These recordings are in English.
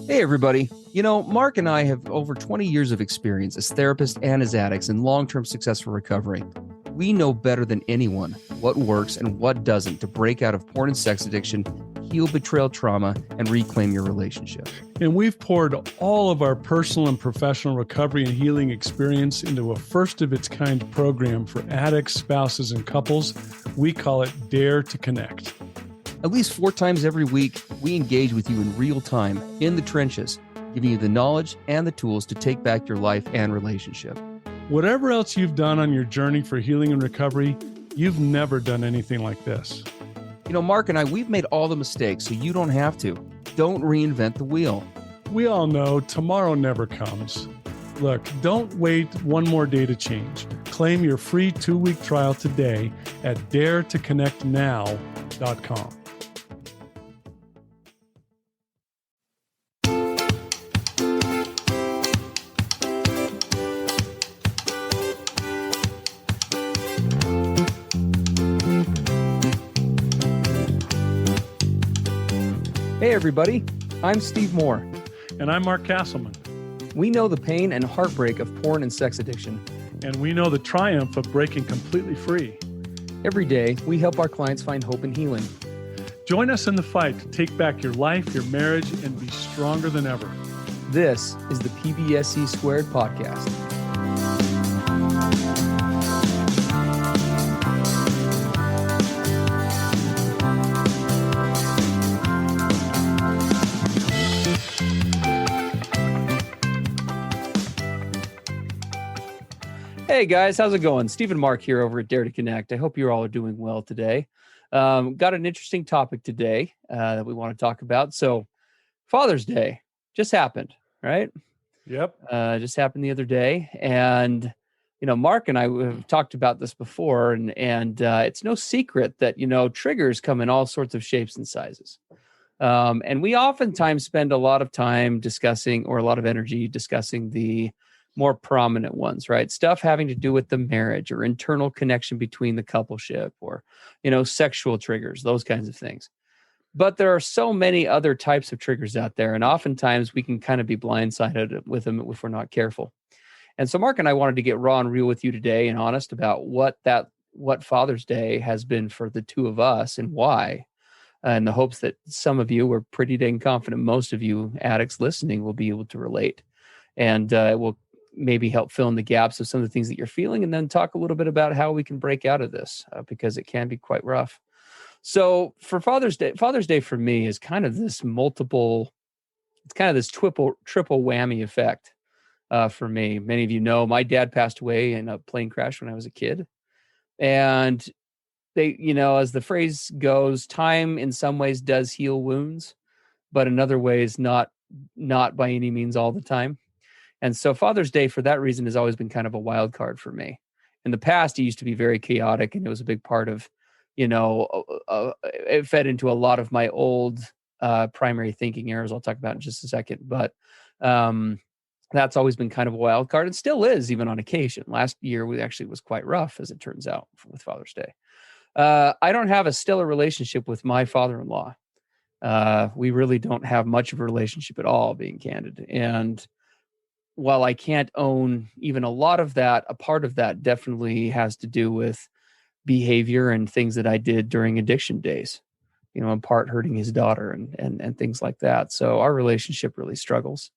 Hey, everybody. Mark and I have over 20 years of experience as therapists and as addicts in long-term successful recovery. We know better than anyone what works and what doesn't to break out of porn and sex addiction, heal betrayal trauma, and reclaim your relationship. And we've poured all of our personal and professional recovery and healing experience into a first-of-its-kind program for addicts, spouses, and couples. We call it Dare to Connect. At least 4 times every week, we engage with you in real time, in the trenches, giving you the knowledge and the tools to take back your life and relationship. Whatever else you've done on your journey for healing and recovery, you've never done anything like this. Mark and I, we've made all the mistakes, so you don't have to. Don't reinvent the wheel. We all know tomorrow never comes. Look, don't wait one more day to change. Claim your free 2-week trial today at daretoconnectnow.com. Hey, everybody. I'm Steve Moore. And I'm Mark Castleman. We know the pain and heartbreak of porn and sex addiction. And we know the triumph of breaking completely free. Every day, we help our clients find hope and healing. Join us in the fight to take back your life, your marriage, and be stronger than ever. This is the PBSC Squared podcast. Hey guys, how's it going? Steve and Mark here over at Dare to Connect. I hope you all are doing well today. Got an interesting topic today that we want to talk about. So Father's Day just happened, right? Yep. Just happened the other day. And, Mark and I have talked about this before, and it's no secret that, triggers come in all sorts of shapes and sizes. And we oftentimes spend a lot of time discussing, or a lot of energy discussing, the more prominent ones, right? Stuff having to do with the marriage or internal connection between the coupleship, or, sexual triggers, those kinds of things. But there are so many other types of triggers out there. And oftentimes we can kind of be blindsided with them if we're not careful. And so Mark and I wanted to get raw and real with you today and honest about what Father's Day has been for the two of us and why, in the hopes that some of you, we're pretty dang confident most of you addicts listening will be able to relate. And it will maybe help fill in the gaps of some of the things that you're feeling, and then talk a little bit about how we can break out of this because it can be quite rough. So for Father's Day for me is kind of this triple whammy effect for me. Many of you know my dad passed away in a plane crash when I was a kid. And they, as the phrase goes, time in some ways does heal wounds, but in other ways, not by any means all the time. And so Father's Day, for that reason, has always been kind of a wild card for me. In the past, it used to be very chaotic, and it was a big part of, it fed into a lot of my old primary thinking errors I'll talk about in just a second. But that's always been kind of a wild card, and still is, even on occasion. Last year, we actually was quite rough, as it turns out, with Father's Day. I don't have a stellar relationship with my father-in-law. We really don't have much of a relationship at all, being candid. And while I can't own even a lot of that, a part of that definitely has to do with behavior and things that I did during addiction days, in part hurting his daughter and things like that. So our relationship really struggles.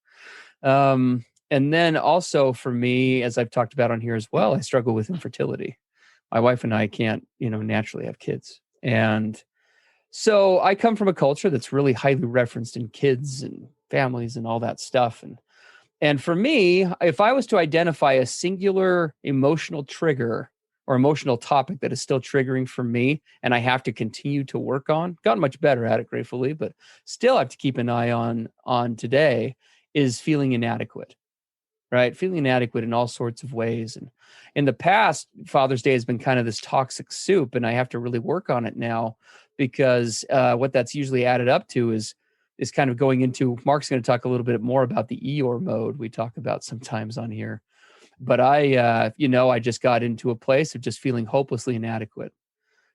And then also for me, as I've talked about on here as well, I struggle with infertility. My wife and I can't, naturally have kids. And so I come from a culture that's really highly referenced in kids and families and all that stuff. And for me, if I was to identify a singular emotional trigger or emotional topic that is still triggering for me, and I have to continue to work on, gotten much better at it, gratefully, but still have to keep an eye on today, is feeling inadequate, right? Feeling inadequate in all sorts of ways. And in the past, Father's Day has been kind of this toxic soup, and I have to really work on it now, because what that's usually added up to is kind of going into, Mark's going to talk a little bit more about the Eeyore mode we talk about sometimes on here. But I just got into a place of just feeling hopelessly inadequate.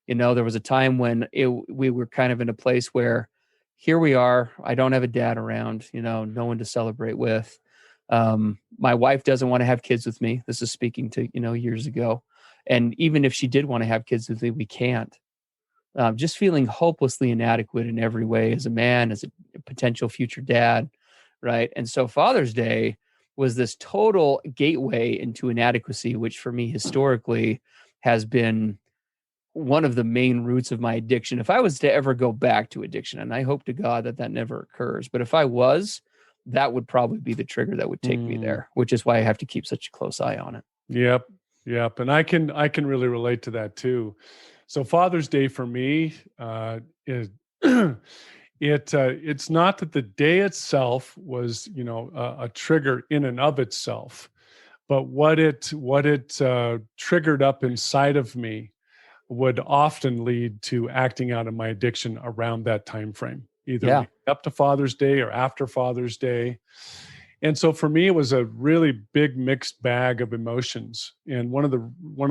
There was a time when we were kind of in a place where here we are. I don't have a dad around, no one to celebrate with. My wife doesn't want to have kids with me. This is speaking to, years ago. And even if she did want to have kids with me, we can't. Just feeling hopelessly inadequate in every way as a man, as a potential future dad, right? And so Father's Day was this total gateway into inadequacy, which for me historically has been one of the main roots of my addiction. If I was to ever go back to addiction, and I hope to God that that never occurs, but if I was, that would probably be the trigger that would take me there, which is why I have to keep such a close eye on it. Yep. Yep. And I can really relate to that too. So Father's Day for me is it's not that the day itself was, a trigger in and of itself, but what it triggered up inside of me would often lead to acting out of my addiction around that time frame, either Yeah. leading up to Father's Day or after Father's Day. And so for me, it was a really big mixed bag of emotions. And one of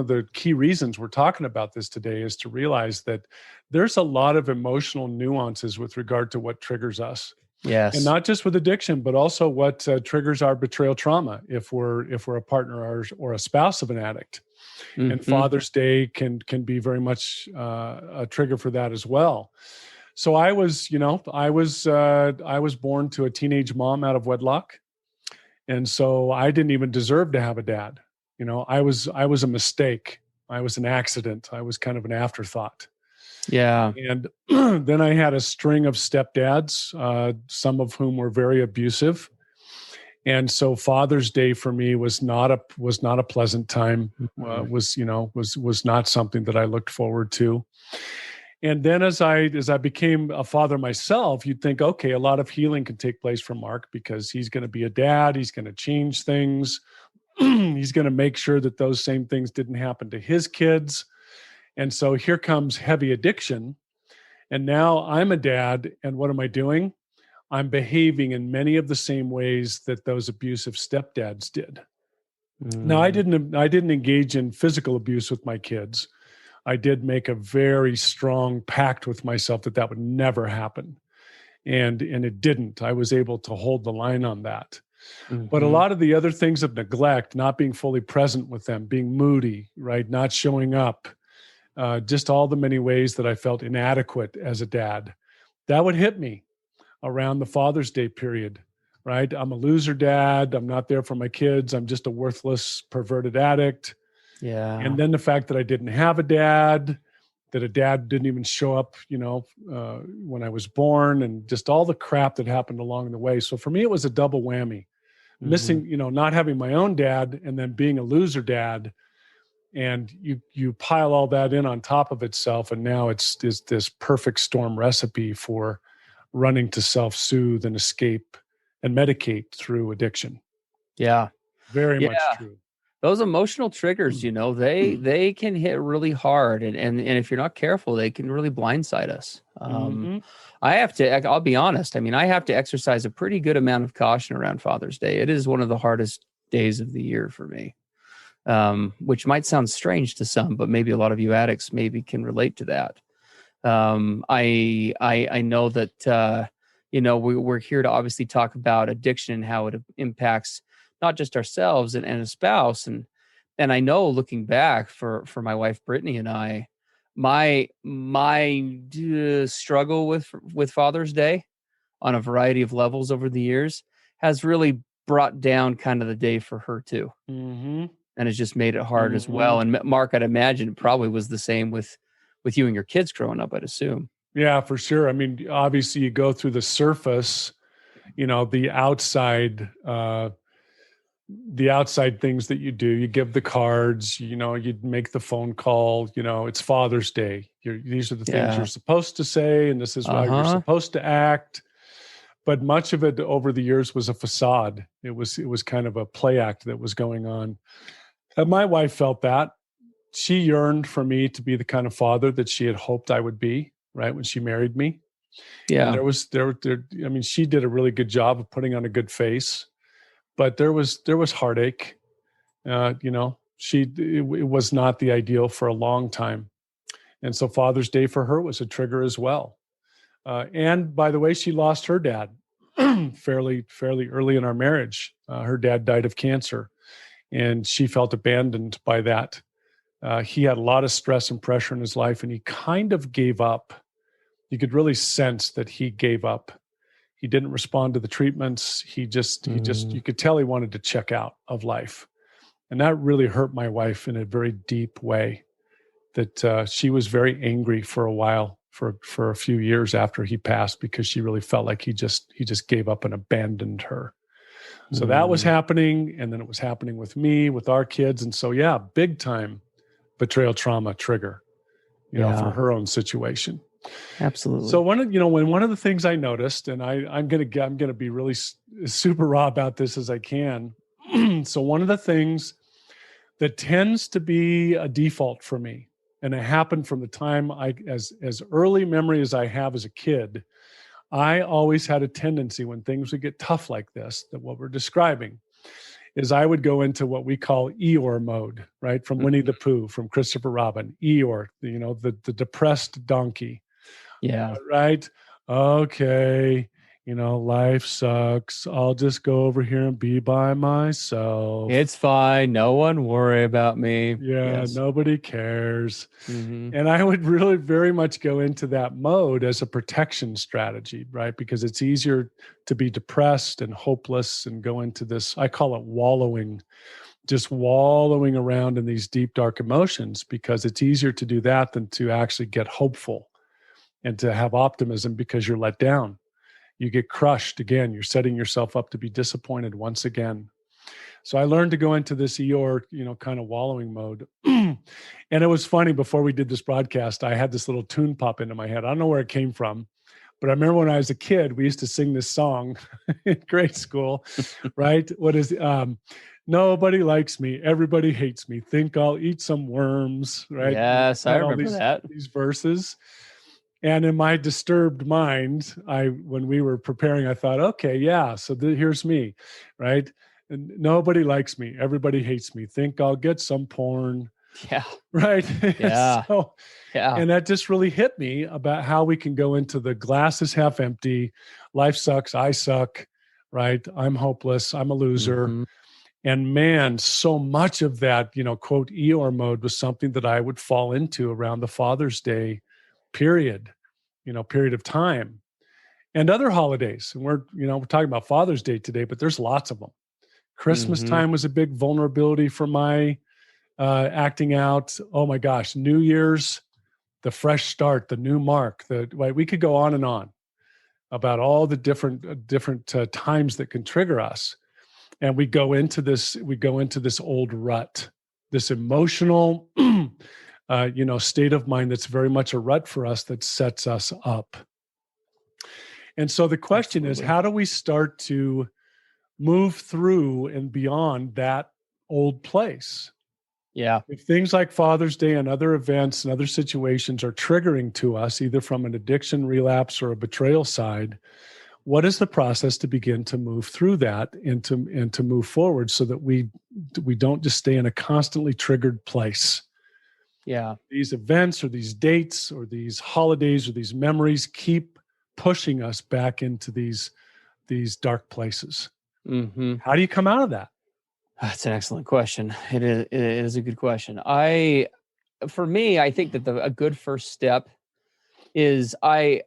the key reasons we're talking about this today is to realize that there's a lot of emotional nuances with regard to what triggers us. And Yes. not just with addiction, but also what triggers our betrayal trauma if we're a partner or a spouse of an addict. And Hmm. Father's Day can be very much a trigger for that as well. So I was born to a teenage mom out of wedlock. And so I didn't even deserve to have a dad. I was a mistake. I was an accident. I was kind of an afterthought. Yeah. And then I had a string of stepdads, some of whom were very abusive. And so Father's Day for me was not a pleasant time. Mhm. Was not something that I looked forward to. And then as I became a father myself, you'd think, okay, a lot of healing can take place for Mark because he's going to be a dad. He's going to change things. He's going to make sure that those same things didn't happen to his kids. And so here comes heavy addiction. And now I'm a dad. And what am I doing? I'm behaving in many of the same ways that those abusive stepdads did. Now, I Mm. didn't engage in physical abuse with my kids. I did make a very strong pact with myself that that would never happen. And it didn't. I was able to hold the line on that. But a Mhm. lot of the other things of neglect, not being fully present with them, being moody, right, not showing up, just all the many ways that I felt inadequate as a dad, that would hit me around the Father's Day period, right? I'm a loser dad. I'm not there for my kids. I'm just a worthless, perverted addict. Yeah. And then the fact that I didn't have a dad, that a dad didn't even show up, when I was born, and just all the crap that happened along the way. So for me, it was a double whammy, Mhm. missing, not having my own dad and then being a loser dad. And you pile all that in on top of itself. And now it's this perfect storm recipe for running to self-soothe and escape and medicate through addiction. Yeah. Very Yeah. much true. Those emotional triggers, they can hit really hard, and if you're not careful, they can really blindside us. Mm-hmm. I'll be honest. I mean, I have to exercise a pretty good amount of caution around Father's Day. It is one of the hardest days of the year for me, which might sound strange to some, but maybe a lot of you addicts maybe can relate to that. I know that we're here to obviously talk about addiction and how it impacts not just ourselves and a spouse, and I know looking back for my wife Brittany and I, my struggle with Father's Day on a variety of levels over the years has really brought down kind of the day for her too, Mm-hmm. and has just made it hard as Mm-hmm. well. And Mark, I'd imagine it probably was the same with you and your kids growing up, I'd assume. Yeah, for sure. I mean, obviously you go through the surface, the outside things that you do. You give the cards, you make the phone call, it's Father's Day. These are the things you're Yeah. supposed to say, and this is how you're Uh-huh. supposed to act. But much of it over the years was a facade. It was kind of a play act that was going on. And my wife felt that. She yearned for me to be the kind of father that she had hoped I would be, right, when she married me. And Yeah. I mean, she did a really good job of putting on a good face, but there was heartache. It was not the ideal for a long time. And so Father's Day for her was a trigger as well. And by the way, she lost her dad fairly early in our marriage. Her dad died of cancer, and she felt abandoned by that. He had a lot of stress and pressure in his life, and he kind of gave up. You could really sense that he gave up. He didn't respond to the treatments. You could tell he wanted to check out of life. And that really hurt my wife in a very deep way, that she was very angry for a while, for a few years after he passed, because she really felt like he just gave up and abandoned her. So that was happening. And then it was happening with me, with our kids. And so, yeah, big time betrayal trauma trigger, for her own situation. Absolutely. So one of the things I noticed, and I'm gonna be really super raw about this as I can. So one of the things that tends to be a default for me, and it happened from the time as early memory as I have as a kid, I always had a tendency when things would get tough like this, that what we're describing, is I would go into what we call Eeyore mode, right? From Winnie the Pooh, from Christopher Robin, Eeyore, the depressed donkey. Yeah. Right. Okay. Life sucks. I'll just go over here and be by myself. It's fine. No one worry about me. Yeah. Yes. Nobody cares. Mm-hmm. And I would really very much go into that mode as a protection strategy, right? Because it's easier to be depressed and hopeless and go into this, I call it wallowing, just wallowing around in these deep, dark emotions, because it's easier to do that than to actually get hopeful and to have optimism, because you're let down. You get crushed again. You're setting yourself up to be disappointed once again. So I learned to go into this Eeyore, kind of wallowing mode. And it was funny, before we did this broadcast, I had this little tune pop into my head. I don't know where it came from, but I remember when I was a kid, we used to sing this song in grade school, right? What is nobody likes me, everybody hates me, think I'll eat some worms, right? Yes, I remember these verses. And in my disturbed mind, when we were preparing, I thought, okay, yeah, so here's me, right? And nobody likes me, everybody hates me, think I'll get some porn. Yeah. Right. Yeah. Yeah. And that just really hit me about how we can go into the glass is half empty, life sucks, I suck, right? I'm hopeless, I'm a loser. Mm-hmm. And man, so much of that, quote, Eeyore mode was something that I would fall into around the Father's Day period of time, and other holidays. And we're talking about Father's Day today, but there's lots of them. Christmas time was a big vulnerability for my acting out. Oh my gosh, New Year's, the fresh start, the new mark. We could go on and on about all the different times that can trigger us, and we go into this old rut, this emotional state of mind that's very much a rut for us, that sets us up. And so the question is, how do we start to move through and beyond that old place? Yeah. If things like Father's Day and other events and other situations are triggering to us, either from an addiction relapse or a betrayal side, what is the process to begin to move through that and to move forward, so that we don't just stay in a constantly triggered place? Yeah. These events or these dates or these holidays or these memories keep pushing us back into these dark places. Mm-hmm. How do you come out of that? That's an excellent question. It is a good question. For me, I think that a good first step is big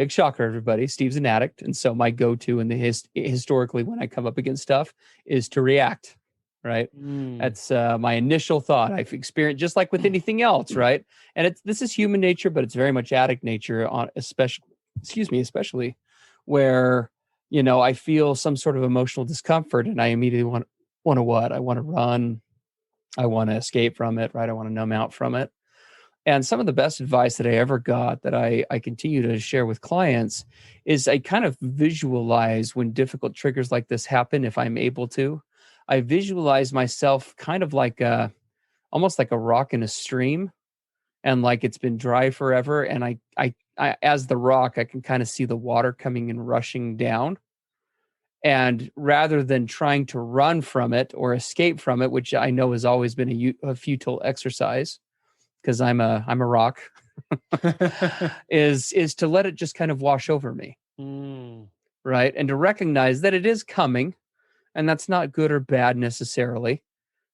shocker, everybody. Steve's an addict. And so my go-to in historically, when I come up against stuff, is to react. Right. That's my initial thought. I've experienced, just like with anything else. Right. And this is human nature, but it's very much addict nature, especially where, I feel some sort of emotional discomfort, and I immediately want to what? I want to run. I want to escape from it. Right. I want to numb out from it. And some of the best advice that I ever got, that I continue to share with clients, is I kind of visualize when difficult triggers like this happen, if I'm able to. I visualize myself kind of like almost like a rock in a stream, and like it's been dry forever. And I as the rock, I can kind of see the water coming and rushing down. And rather than trying to run from it or escape from it, which I know has always been a futile exercise, because I'm a rock, is to let it just kind of wash over me, Mm, right? And to recognize that it is coming, and that's not good or bad necessarily.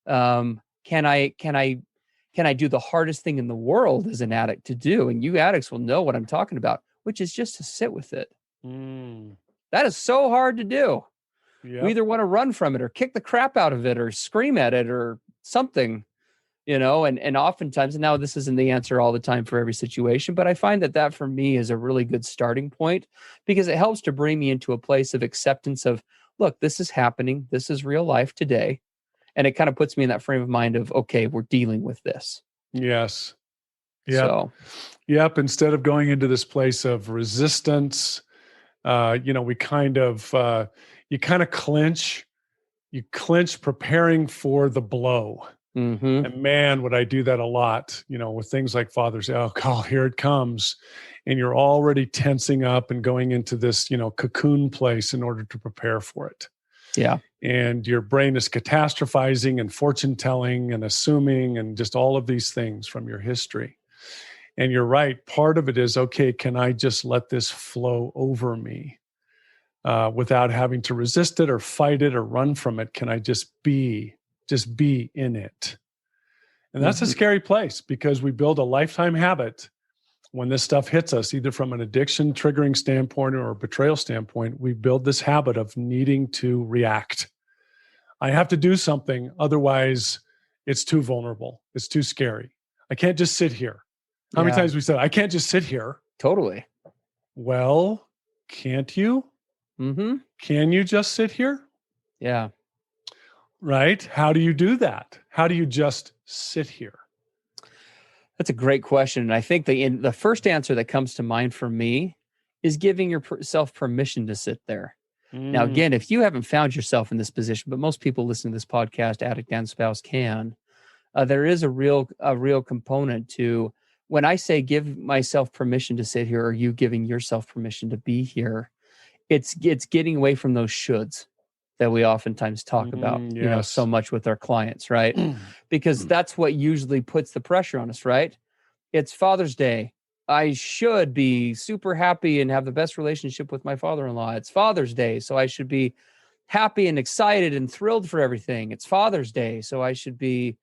Can I do the hardest thing in the world as an addict to do? And you addicts will know what I'm talking about, which is just to sit with it. mm. That is so hard to do. We Yep. either want to run from it or kick the crap out of it or scream at it or something, and oftentimes, and now this isn't the answer all the time for every situation, but I find that for me is a really good starting point because it helps to bring me into a place of acceptance of, look, this is happening. This is real life today. And it kind of puts me in that frame of mind of, okay, we're dealing with this. Yes. Yep. So, Yep. Instead of going into this place of resistance, we you kind of clinch, preparing for the blow. mhm, And man, would I do that a lot, with things like Father's Day. Oh, God, here it comes. And you're already tensing up and going into this, cocoon place in order to prepare for it. yeah, And your brain is catastrophizing and fortune telling and assuming and just all of these things from your history. And you're right. Part of it is, okay, can I just let this flow over me without having to resist it or fight it or run from it? Can I just be in it? And that's a mhm, scary place because we build a lifetime habit when this stuff hits us, either from an addiction triggering standpoint or a betrayal standpoint. We build this habit of needing to react. I have to do something. Otherwise, it's too vulnerable. It's too scary. I can't just sit here. How many yeah, times we said, I can't just sit here? totally. Well, can't you? Mhm, Can you just sit here? yeah. Right? How do you do that? How do you just sit here? That's a great question. And I think the first answer that comes to mind for me is giving yourself permission to sit there. Now, Mm, again, if you haven't found yourself in this position, but most people listening to this podcast, addict and spouse, can, there is a real component to when I say give myself permission to sit here, or you giving yourself permission to be here. It's getting away from those shoulds that we oftentimes talk about, so yes. much with our clients, right? Because that's what usually puts the pressure on us, right? It's Father's Day. I should be super happy and have the best relationship with my father-in-law. It's Father's Day, so I should be happy and excited and thrilled for everything. It's Father's Day, so I should be,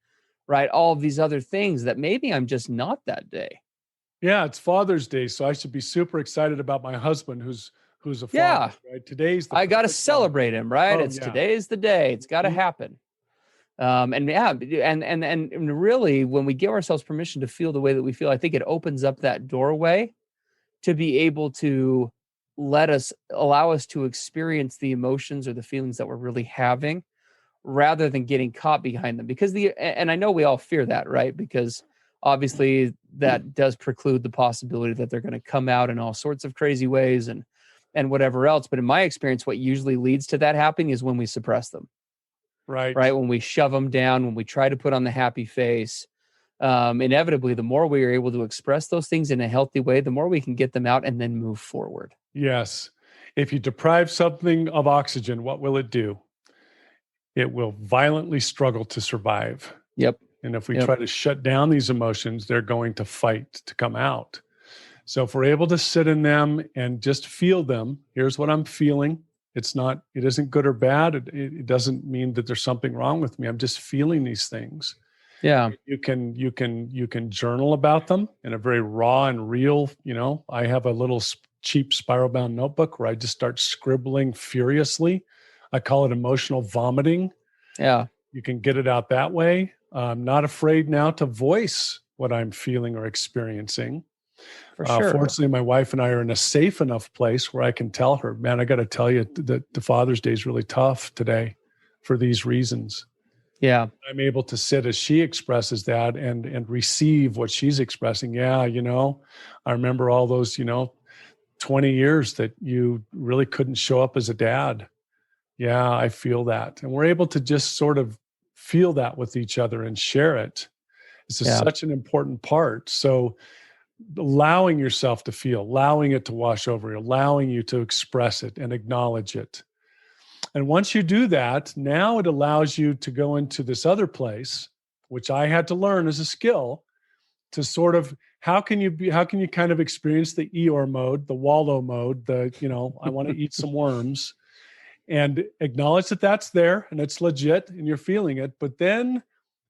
right, all of these other things that maybe I'm just not that day. Yeah, it's Father's Day, so I should be super excited about my husband who's a father, Yeah, right? Today's the I got to perfect father. celebrate him, right? Oh, It's yeah. today's the day. It's got to Mhm. happen. And yeah, and really, when we give ourselves permission to feel the way that we feel, I think it opens up that doorway to be able to allow us to experience the emotions or the feelings that we're really having rather than getting caught behind them. Because and I know we all fear that, right? Because obviously that does preclude the possibility that they're going to come out in all sorts of crazy ways and whatever else. But in my experience, what usually leads to that happening is when we suppress them, right? Right. When we shove them down, when we try to put on the happy face, inevitably, the more we are able to express those things in a healthy way, the more we can get them out and then move forward. Yes. If you deprive something of oxygen, what will it do? It will violently struggle to survive. Yep. And if we Yep. try to shut down these emotions, they're going to fight to come out. So if we're able to sit in them and just feel them, here's what I'm feeling. It isn't good or bad. It doesn't mean that there's something wrong with me. I'm just feeling these things. Yeah. You can journal about them in a very raw and real. I have a little cheap spiral bound notebook where I just start scribbling furiously. I call it emotional vomiting. Yeah. You can get it out that way. I'm not afraid now to voice what I'm feeling or experiencing. For sure. Fortunately, my wife and I are in a safe enough place where I can tell her, man, I got to tell you that the Father's Day is really tough today for these reasons. Yeah. I'm able to sit as she expresses that and receive what she's expressing. Yeah, I remember all those, 20 years that you really couldn't show up as a dad. Yeah, I feel that. And we're able to just sort of feel that with each other and share it. It's Yeah. such an important part. So allowing yourself to feel, allowing it to wash over you, allowing you to express it and acknowledge it. And once you do that, now it allows you to go into this other place, which I had to learn as a skill to sort of how can you kind of experience the Eeyore mode, the wallow mode, I want to eat some worms, and acknowledge that that's there and it's legit and you're feeling it, but then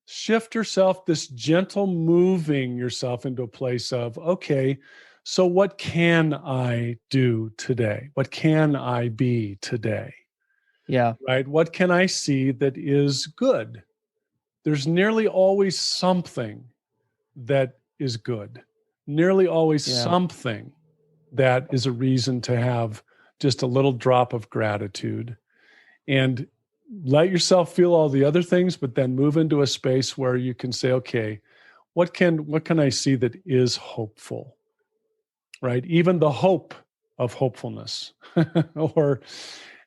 shift yourself, this gentle moving yourself into a place of, okay, so what can I do today? What can I be today? Yeah. Right? What can I see that is good? There's nearly always something that is good, nearly always Yeah. something that is a reason to have just a little drop of gratitude, and let yourself feel all the other things, but then move into a space where you can say, okay, what can I see that is hopeful? Right? Even the hope of hopefulness. Or,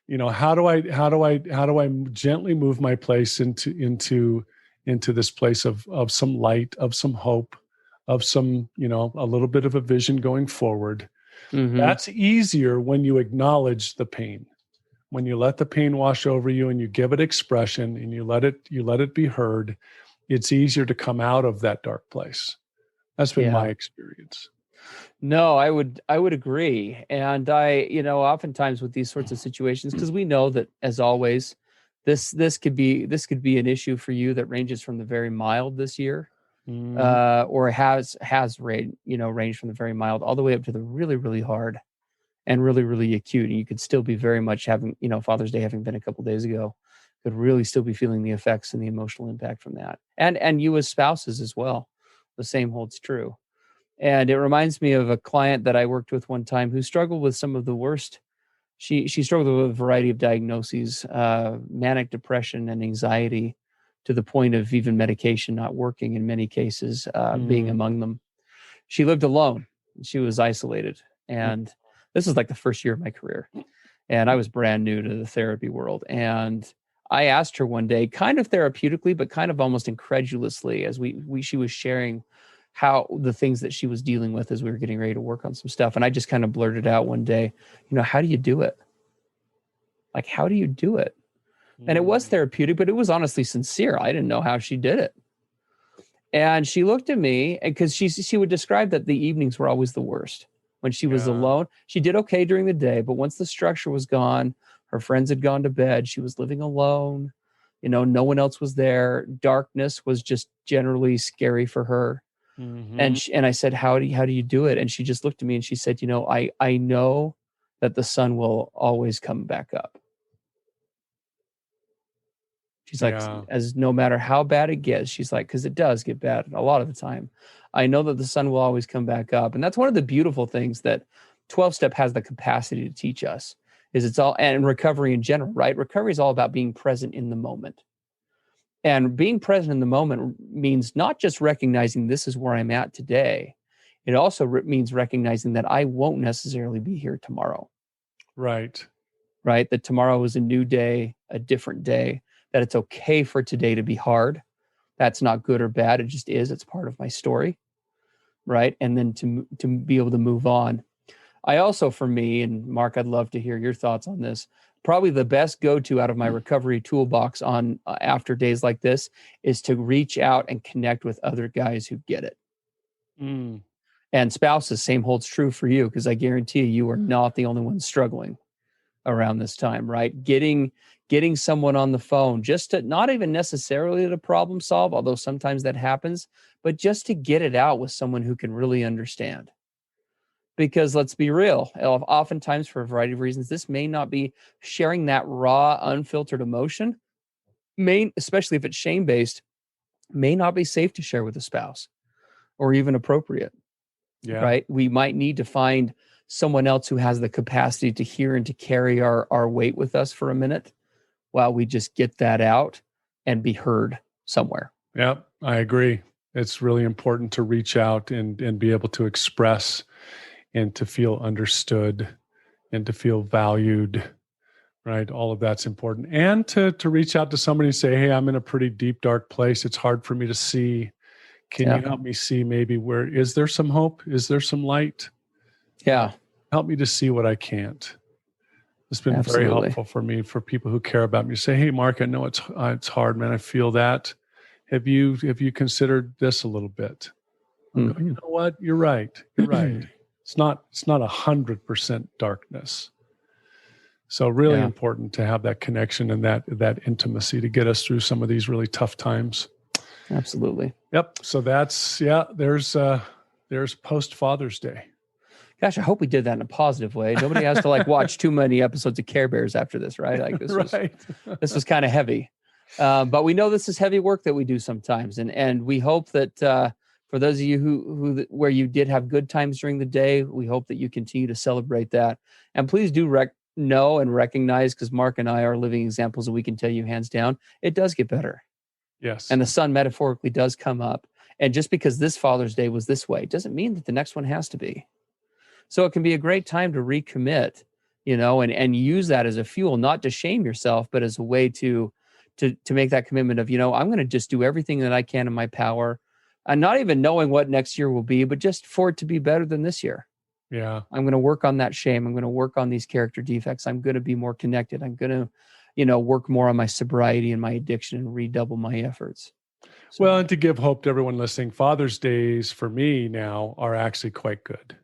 how do I gently move my place into this place of some light, of some hope, of some, a little bit of a vision going forward. Hmm. That's easier when you acknowledge the pain, when you let the pain wash over you and you give it expression and you let it be heard. It's easier to come out of that dark place. That's been my Yeah. experience. No, I would agree. And oftentimes with these sorts of situations, because we know that, as always, this could be an issue for you that ranges from the very mild this year, Mhm. or ranged from the very mild all the way up to the really, really hard and really, really acute. And you could still be very much having, Father's Day having been a couple days ago, could really still be feeling the effects and the emotional impact from that. And you as spouses as well. The same holds true. And it reminds me of a client that I worked with one time who struggled with some of the worst. She struggled with a variety of diagnoses, manic depression and anxiety, to the point of even medication not working in many cases, being Mm. among them. She lived alone. She was isolated. Mm. And this is like the first year of my career. And I was brand new to the therapy world. And I asked her one day, kind of therapeutically, but kind of almost incredulously, as she was sharing how the things that she was dealing with as we were getting ready to work on some stuff. And I just kind of blurted out one day, how do you do it? Like, how do you do it? And it was Mm. therapeutic, but it was honestly sincere. I didn't know how she did it. And she looked at me, because she would describe that the evenings were always the worst. When she was Yeah. alone, she did okay during the day, but once the structure was gone, her friends had gone to bed, she was living alone. No one else was there. Darkness was just generally scary for her. Mhm. And I said, how do you do it? And she just looked at me and she said, I know that the sun will always come back up. She's like, Yeah. as no matter how bad it gets, she's like, because it does get bad a lot of the time. I know that the sun will always come back up. And that's one of the beautiful things that 12 step has the capacity to teach us, is it's all, and recovery in general, right? Recovery is all about being present in the moment. And being present in the moment means not just recognizing this is where I'm at today. It also means recognizing that I won't necessarily be here tomorrow, Right. right? That tomorrow is a new day, a different day, that it's okay for today to be hard. That's not good or bad. It just is. It's part of my story, right? And then to be able to move on. I also, for me, and Mark, I'd love to hear your thoughts on this. Probably the best go-to out of my recovery toolbox on after days like this is to reach out and connect with other guys who get it. Mm. And spouses, same holds true for you, because I guarantee you are not the only one struggling around this time, right? Getting someone on the phone, just to, not even necessarily to problem solve, although sometimes that happens, but just to get it out with someone who can really understand. Because let's be real, oftentimes for a variety of reasons, this may not be sharing that raw, unfiltered emotion, especially if it's shame based, may not be safe to share with a spouse or even appropriate, Yeah. right? We might need to find someone else who has the capacity to hear and to carry our weight with us for a minute while we just get that out and be heard somewhere. Yeah. I agree. It's really important to reach out and be able to express and to feel understood and to feel valued. Right. All of that's important. And to reach out to somebody and say, hey, I'm in a pretty deep, dark place. It's hard for me to see. Can Yeah. you help me see maybe where is there some hope? Is there some light? Yeah. Help me to see what I can't. It's been very Absolutely. helpful for me, for people who care about me. Say, hey, Mark, I know it's hard, man. I feel that. Have you considered this a little bit? I'll go, you know what? You're right. You're right. It's not 100% darkness. So really important to have that connection and that intimacy to get us through some of these really tough times. Absolutely. Yep. So there's post Father's Day. Gosh, I hope we did that in a positive way. Nobody has to watch too many episodes of Care Bears after this, right? Like this this was kind of heavy. But we know this is heavy work that we do sometimes. And we hope that for those of you who where you did have good times during the day, we hope that you continue to celebrate that. And please do know and recognize, because Mark and I are living examples and we can tell you hands down, it does get better. Yes. And the sun metaphorically does come up. And just because this Father's Day was this way doesn't mean that the next one has to be. So it can be a great time to recommit, and use that as a fuel, not to shame yourself, but as a way to make that commitment of, I'm going to just do everything that I can in my power, and not even knowing what next year will be, but just for it to be better than this year. Yeah. I'm going to work on that shame. I'm going to work on these character defects. I'm going to be more connected. I'm going to, work more on my sobriety and my addiction and redouble my efforts. So, well, and to give hope to everyone listening, Father's Days for me now are actually quite good.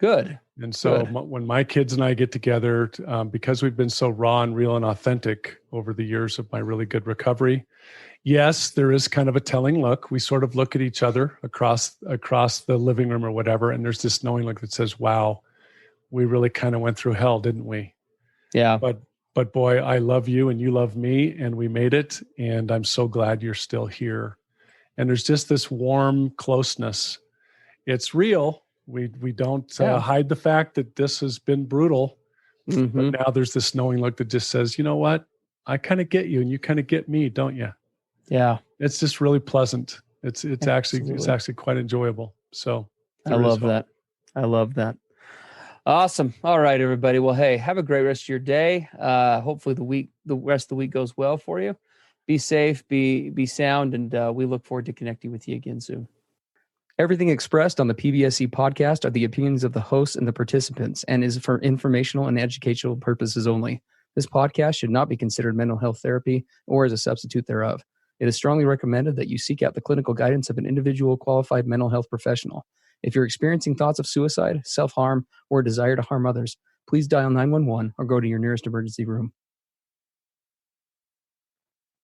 Good. And so when my kids and I get together, because we've been so raw and real and authentic over the years of my really good recovery, yes, there is kind of a telling look. We sort of look at each other across the living room or whatever, and there's this knowing look that says, wow, we really kind of went through hell, didn't we? Yeah. But boy, I love you and you love me, and we made it, and I'm so glad you're still here. And there's just this warm closeness. It's real. We don't hide the fact that this has been brutal, but now there's this knowing look that just says, you know what? I kind of get you and you kind of get me, don't you? Yeah. It's just really pleasant. It's actually quite enjoyable. So I love that. I love that. Awesome. All right, everybody. Well, hey, have a great rest of your day. Hopefully the rest of the week goes well for you. Be safe, be sound, and we look forward to connecting with you again soon. Everything expressed on the PBSC podcast are the opinions of the hosts and the participants and is for informational and educational purposes only. This podcast should not be considered mental health therapy or as a substitute thereof. It is strongly recommended that you seek out the clinical guidance of an individual qualified mental health professional. If you're experiencing thoughts of suicide, self-harm, or a desire to harm others, please dial 911 or go to your nearest emergency room.